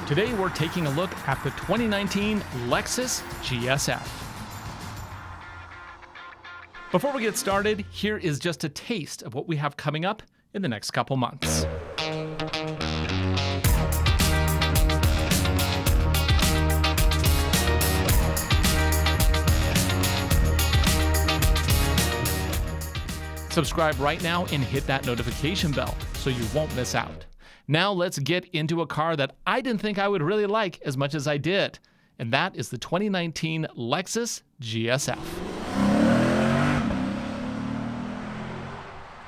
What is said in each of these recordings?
Today we're taking a look at the 2019 Lexus GS F. Before we get started, here is just a taste of what we have coming up in the next couple months. Subscribe right now and hit that notification bell so you won't miss out. Now let's get into a car that I didn't think I would really like as much as I did, and that is the 2019 Lexus GS F.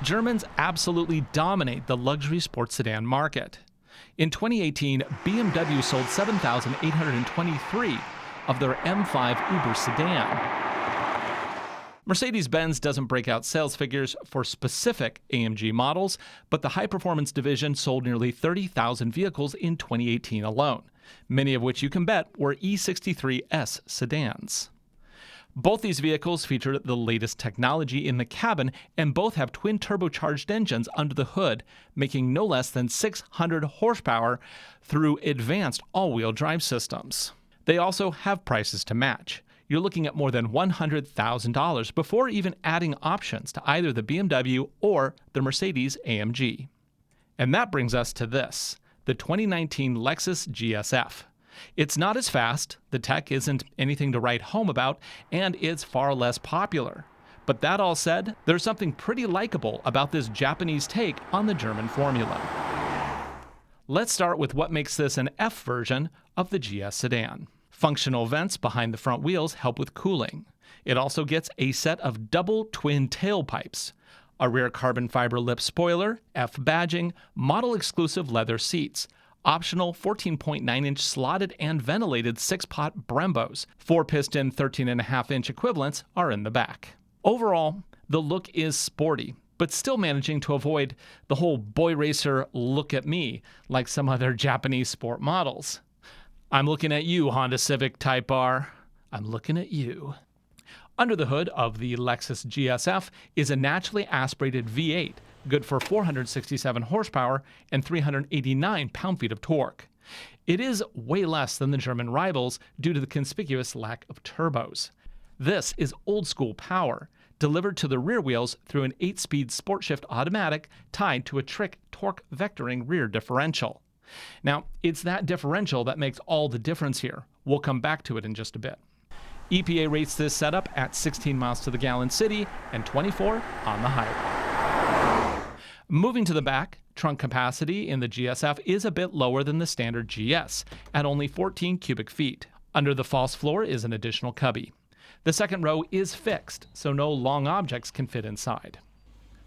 Germans absolutely dominate the luxury sports sedan market. In 2018, BMW sold 7,823 of their M5 Uber sedan. Mercedes-Benz doesn't break out sales figures for specific AMG models, but the high-performance division sold nearly 30,000 vehicles in 2018 alone, many of which you can bet were E63S sedans. Both these vehicles feature the latest technology in the cabin, and both have twin turbocharged engines under the hood, making no less than 600 horsepower through advanced all-wheel drive systems. They also have prices to match. You're looking at more than $100,000 before even adding options to either the BMW or the Mercedes AMG. And that brings us to this, the 2019 Lexus GS F. It's not as fast, the tech isn't anything to write home about, and it's far less popular. But that all said, there's something pretty likable about this Japanese take on the German formula. Let's start with what makes this an F version of the GS sedan. Functional vents behind the front wheels help with cooling. It also gets a set of double twin tailpipes, a rear carbon fiber lip spoiler, F badging, model-exclusive leather seats, optional 14.9-inch slotted and ventilated 6-pot Brembos, 4-piston 13.5-inch equivalents are in the back. Overall, the look is sporty, but still managing to avoid the whole boy racer look at me like some other Japanese sport models. I'm looking at you, Honda Civic Type R. I'm looking at you. Under the hood of the Lexus GS F is a naturally aspirated V8, good for 467 horsepower and 389 pound-feet of torque. It is way less than the German rivals due to the conspicuous lack of turbos. This is old-school power, delivered to the rear wheels through an 8-speed sport-shift automatic tied to a trick torque vectoring rear differential. Now, it's that differential that makes all the difference here. We'll come back to it in just a bit. EPA rates this setup at 16 miles to the gallon city and 24 on the highway. Moving to the back, trunk capacity in the GS F is a bit lower than the standard GS, at only 14 cubic feet. Under the false floor is an additional cubby. The second row is fixed, so no long objects can fit inside.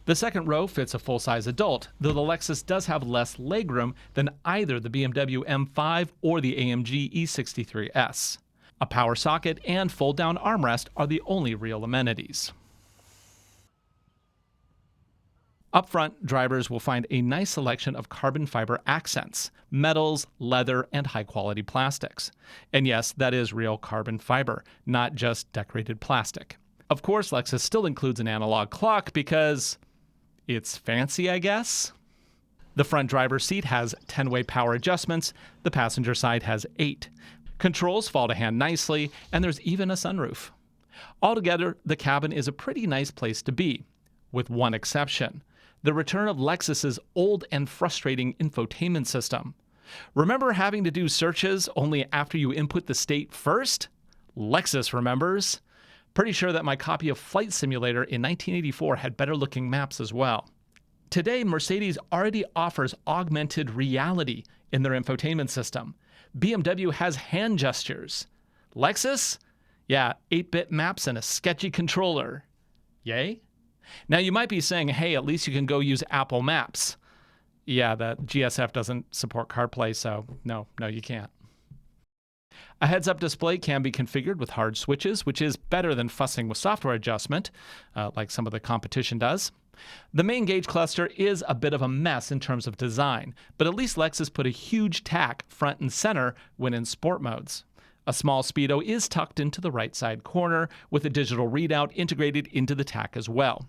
The second row fits a full-size adult, though the Lexus does have less legroom than either the BMW M5 or the AMG E63S. A power socket and fold-down armrest are the only real amenities. Up front, drivers will find a nice selection of carbon fiber accents, metals, leather, and high-quality plastics. And yes, that is real carbon fiber, not just decorated plastic. Of course, Lexus still includes an analog clock because it's fancy, I guess. The front driver's seat has 10-way power adjustments. The passenger side has 8. Controls fall to hand nicely, and there's even a sunroof. Altogether, the cabin is a pretty nice place to be, with one exception: the return of Lexus's old and frustrating infotainment system. Remember having to do searches only after you input the state first? Lexus remembers. Pretty sure that my copy of Flight Simulator in 1984 had better-looking maps as well. Today, Mercedes already offers augmented reality in their infotainment system. BMW has hand gestures. Lexus? Yeah, 8-bit maps and a sketchy controller. Yay? Now you might be saying, hey, at least you can go use Apple Maps. Yeah, the GSF doesn't support CarPlay, so no, you can't. A heads-up display can be configured with hard switches, which is better than fussing with software adjustment, like some of the competition does. The main gauge cluster is a bit of a mess in terms of design, but at least Lexus put a huge tack front and center when in sport modes. A small speedo is tucked into the right side corner, with a digital readout integrated into the tack as well.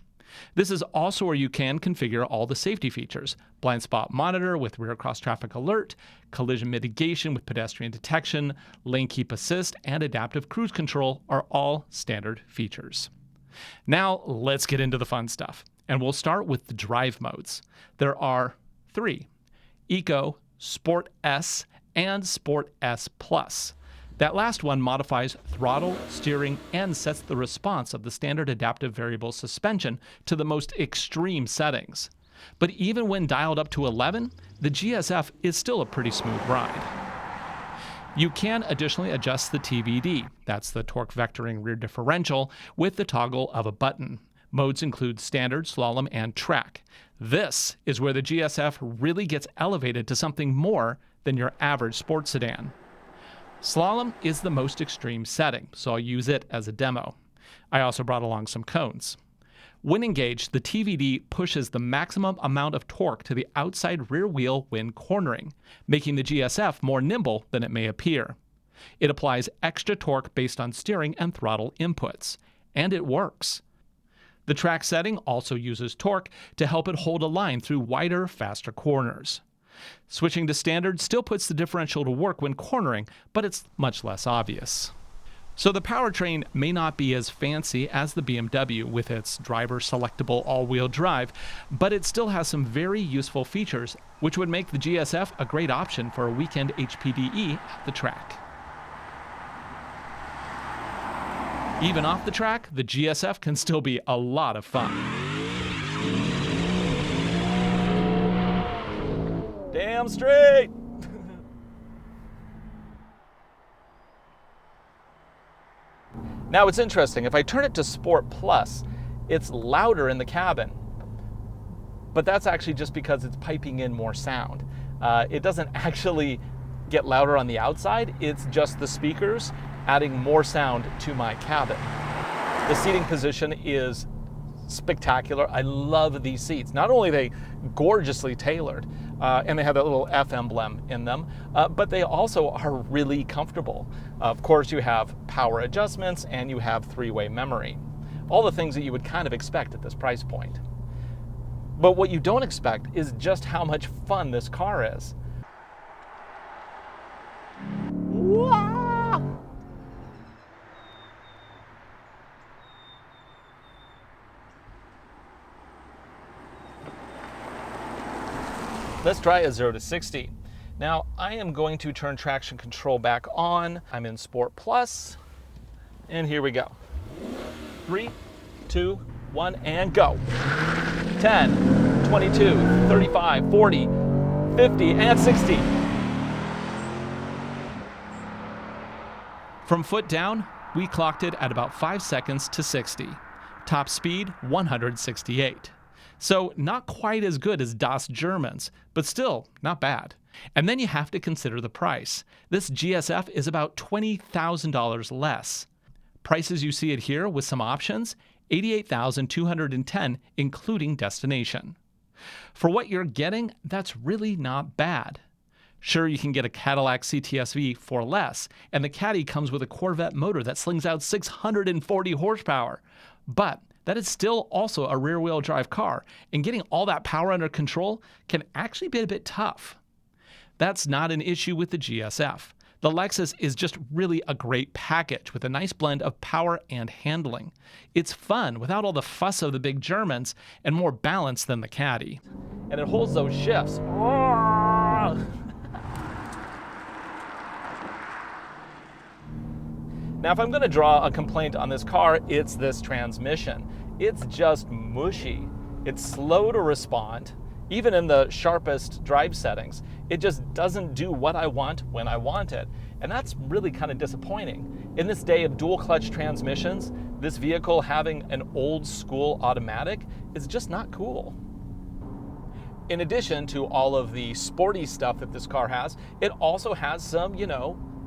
This is also where you can configure all the safety features: blind spot monitor with rear cross traffic alert, collision mitigation with pedestrian detection, lane keep assist, and adaptive cruise control are all standard features. Now let's get into the fun stuff, and we'll start with the drive modes. There are 3: Eco, Sport S, and Sport S Plus. That last one modifies throttle, steering, and sets the response of the standard adaptive variable suspension to the most extreme settings. But even when dialed up to 11, the GS F is still a pretty smooth ride. You can additionally adjust the TVD, that's the torque vectoring rear differential, with the toggle of a button. Modes include standard, slalom, and track. This is where the GS F really gets elevated to something more than your average sports sedan. Slalom is the most extreme setting, so I'll use it as a demo. I also brought along some cones. When engaged, the TVD pushes the maximum amount of torque to the outside rear wheel when cornering, making the GS F more nimble than it may appear. It applies extra torque based on steering and throttle inputs, and it works. The track setting also uses torque to help it hold a line through wider, faster corners. Switching to standard still puts the differential to work when cornering, but it's much less obvious. So the powertrain may not be as fancy as the BMW with its driver-selectable all-wheel drive, but it still has some very useful features, which would make the GS F a great option for a weekend HPDE at the track. Even off the track, the GS F can still be a lot of fun. Damn straight! Now it's interesting, if I turn it to Sport Plus, it's louder in the cabin. But that's actually just because it's piping in more sound. It doesn't actually get louder on the outside, it's just the speakers adding more sound to my cabin. The seating position is spectacular. I love these seats. Not only are they gorgeously tailored, and they have that little F emblem in them, but they also are really comfortable. Of course, you have power adjustments and you have 3-way memory. All the things that you would kind of expect at this price point. But what you don't expect is just how much fun this car is. Wow! Let's try a 0 to 60. Now, I am going to turn traction control back on. I'm in Sport Plus, and here we go. 3, 2, 1, and go. 10, 22, 35, 40, 50, and 60. From foot down, we clocked it at about 5 seconds to 60. Top speed, 168. So not quite as good as Das Germans, but still not bad. And then you have to consider the price. This GS F is about $20,000 less. Prices you see it here with some options, $88,210 including destination. For what you're getting, that's really not bad. Sure, you can get a Cadillac CTS-V for less, and the Caddy comes with a Corvette motor that slings out 640 horsepower. But that is still also a rear-wheel drive car, and getting all that power under control can actually be a bit tough. That's not an issue with the GS F. The Lexus is just really a great package with a nice blend of power and handling. It's fun without all the fuss of the big Germans and more balanced than the Caddy. And it holds those shifts. Now, if I'm going to draw a complaint on this car, it's this transmission. It's just mushy. It's slow to respond. Even in the sharpest drive settings, it just doesn't do what I want when I want it. And that's really kind of disappointing. In this day of dual clutch transmissions, this vehicle having an old school automatic is just not cool. In addition to all of the sporty stuff that this car has, it also has some,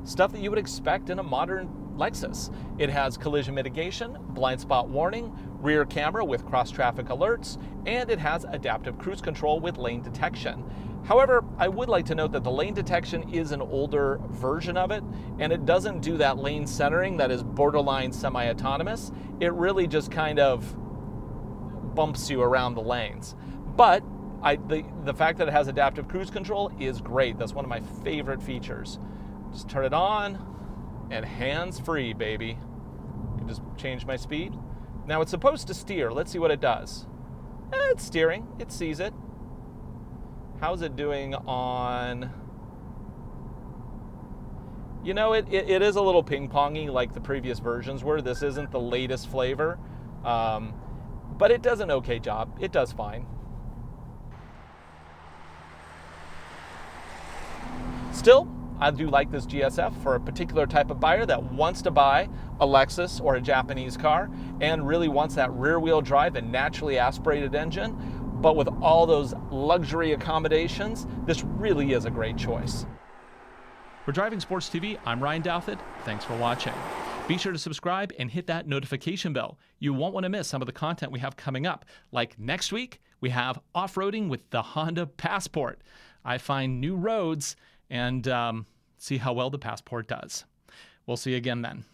stuff that you would expect in a modern Lexus. It has collision mitigation, blind spot warning, rear camera with cross-traffic alerts, and it has adaptive cruise control with lane detection. However, I would like to note that the lane detection is an older version of it, and it doesn't do that lane centering that is borderline semi-autonomous. It really just kind of bumps you around the lanes. But the fact that it has adaptive cruise control is great. That's one of my favorite features. Just turn it on and hands-free, baby. You can just change my speed. Now it's supposed to steer. Let's see what it does. It's steering. It sees it. How's it doing on... You know, it is a little ping-pongy like the previous versions were. This isn't the latest flavor. But it does an okay job. It does fine. Still, I do like this GSF for a particular type of buyer that wants to buy a Lexus or a Japanese car and really wants that rear-wheel drive and naturally aspirated engine, but with all those luxury accommodations, this really is a great choice. For Driving Sports TV, I'm Ryan Douthit. Thanks for watching. Be sure to subscribe and hit that notification bell. You won't want to miss some of the content we have coming up. Like next week, we have off-roading with the Honda Passport. I find new roads and see how well the Passport does. We'll see you again then.